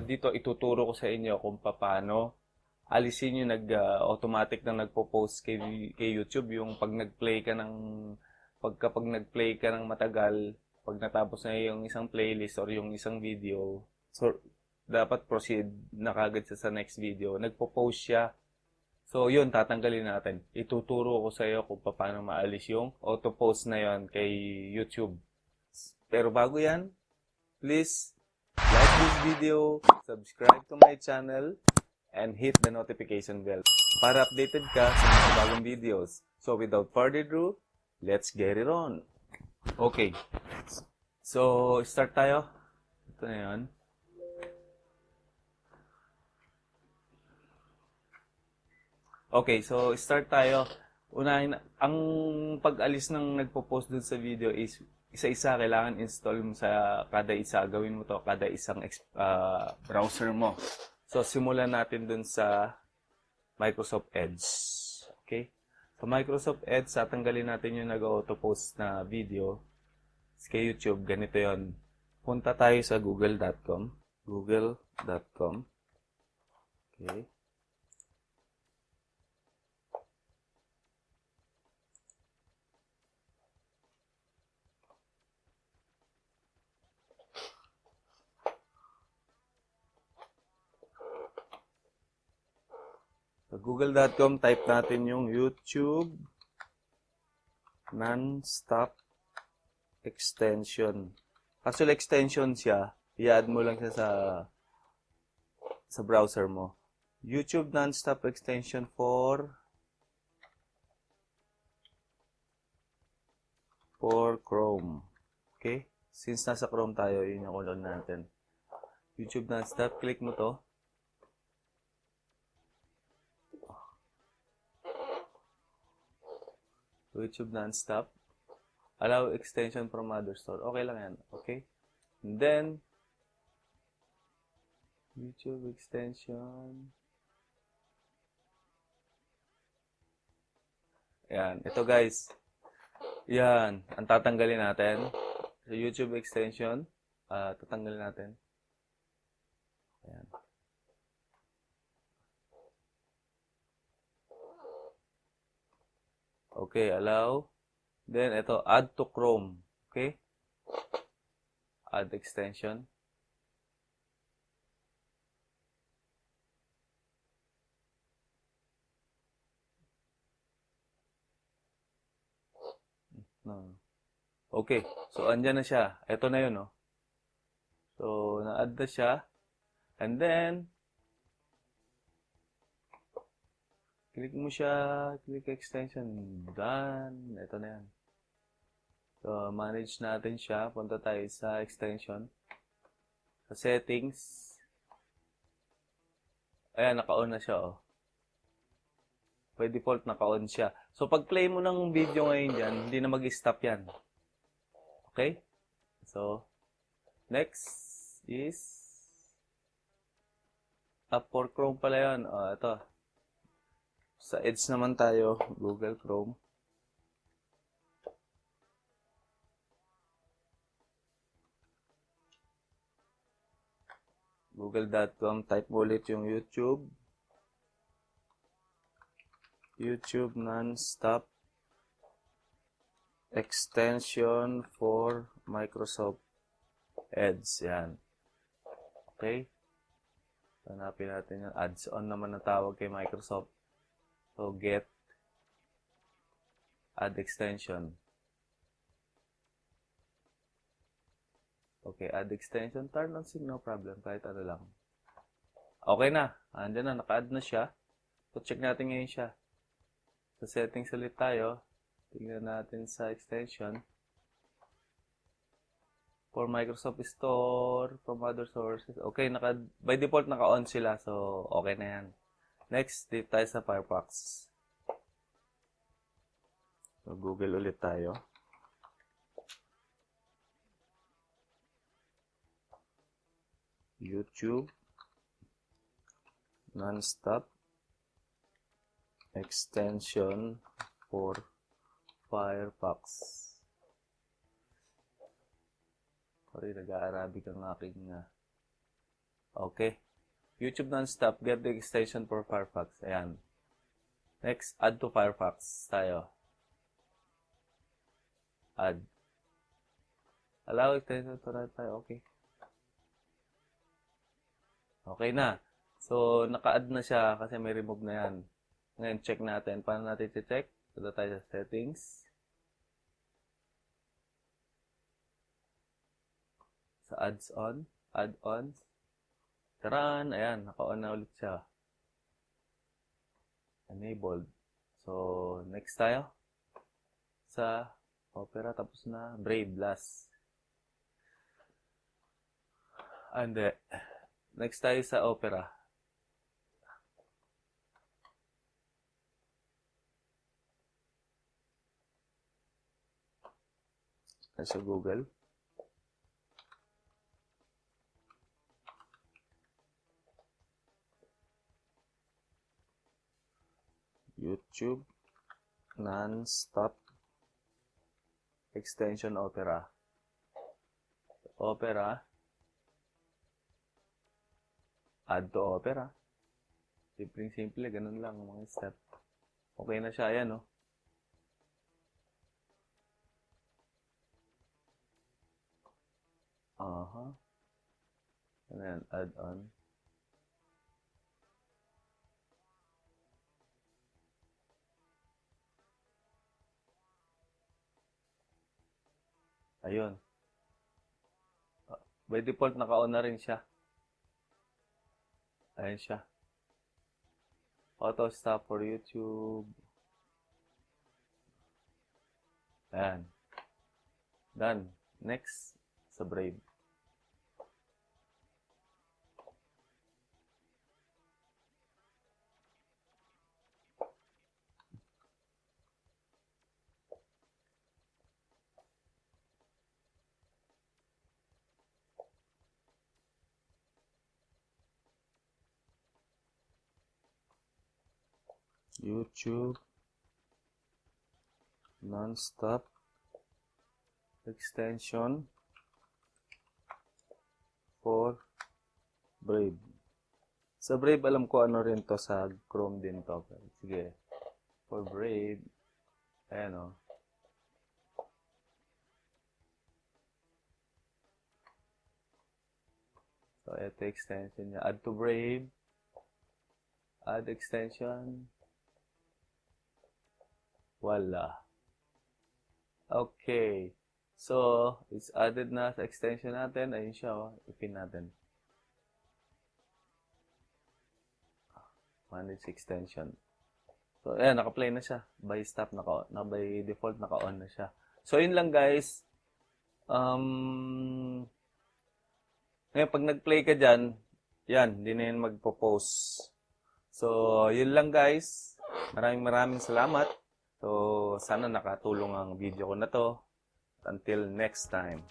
dito ituturo ko sa inyo kung paano alisin yung automatic na nagpo-post kay YouTube, yung pag nag-play ka ng kapag nag-play ka ng matagal, pag natapos na yung isang playlist or yung isang video, so dapat proceed na kagad sa next video. Nagpo-post siya. So yun, tatanggalin natin. Ituturo ko sa iyo kung paano maalis yung auto-post na yon kay YouTube. Pero bago yan, please like this video, subscribe to my channel, and hit the notification bell para updated ka sa mga bagong videos. So without further ado, let's get it on. Okay. So start tayo. Ito na yun. Okay, so start tayo. Unahin, ang pag-alis ng nagpo-post dun sa video is isa-isa, kailangan install mo sa kada isa. Gawin mo to kada isang browser mo. So, simulan natin dun sa Microsoft Edge. Okay? Sa Microsoft Edge, tatanggalin natin yung nag-auto-post na video. Kay YouTube, ganito yon. Punta tayo sa google.com. Google.com. Okay. Sa google.com, type natin yung YouTube Nonstop extension. Actually, extension siya. I-add mo lang siya sa browser mo. YouTube Nonstop extension for Chrome. Okay? Since nasa Chrome tayo, yun yung kulon natin. YouTube Nonstop, click mo to. YouTube Nonstop. Allow extension from other store. Okay lang yan. Okay? And then, YouTube extension. Yan. Ito guys. Yan. Ang tatanggalin natin. So, YouTube extension. Tatanggalin natin. Ayan. Okay, allow. Then, ito, add to Chrome. Okay? Add extension. No. Okay. So, andyan na siya. Ito na yun, no? So, na-add na siya. And then, click mo siya, click extension, done. Ito na yan. So, manage natin siya. Punta tayo sa extension. Sa settings. Ayan, naka-on na siya, oh. By default, naka-on siya. So, pag play mo ng video ngayon dyan, hindi na mag-stop yan. Okay? So, next is up for Chrome pala yun. Oh, ito. Sa Edge naman tayo, Google Chrome. Google.com, type mo ulit yung YouTube. YouTube Nonstop extension for Microsoft Edge. Yan. Okay? Hanapin natin yung ads on naman na tawag kay Microsoft. So, get add extension. Okay, add extension. Turn on sync, no problem. Kahit ano lang. Okay na. Andyan na. Naka-add na siya. So, check natin ngayon siya. Sa settings ulit tayo. Tingnan natin sa extension. For Microsoft Store, from other sources. Okay, by default, naka-on sila. So, okay na yan. Next, dito tayo sa Firefox. So, Google ulit tayo. YouTube Nonstop extension for Firefox. Sorry, nag-Arabic ang aking Okay. YouTube Nonstop, get the extension for Firefox. Ayan. Next, add to Firefox tayo. Add. Allow extension to run tayo. Okay. Okay na. So, naka-add na siya kasi may remove na yan. Ngayon, check natin. Paano natin check? Punta tayo sa settings. Sa add-ons. Taran! Ayan, naka-on na ulit siya. Enabled. So, next tayo. Sa Opera, tapos na. Brave last. Hindi. Next tayo sa Opera. Sa Google. YouTube Nonstop extension Opera. Opera. Add to Opera. Simple, ganun lang mga step. Okay na siya, ayan, no? Ayan, add on. Ayun. By default, naka-on na rin siya. Ayan siya. Auto stop for YouTube. Ayan. Done. Next, sa Brave. YouTube Nonstop extension for Brave. Sa Brave, alam ko ano rin to, sa Chrome din to. Sige. For Brave. Ayan, o. So, ito extension niya. Add to Brave. Add extension. Voila. Okay. So, it's added na sa extension natin. Ayun siya, oh. Ipin natin. Manage extension. So, ayan, naka-play na siya. By default, naka-on na siya. So, yun lang, guys. Ngayon, pag nag-play ka dyan, yan, hindi na yan magpo-post. So, yun lang, guys. Maraming salamat. So, sana nakatulong ang video ko na to. Until next time.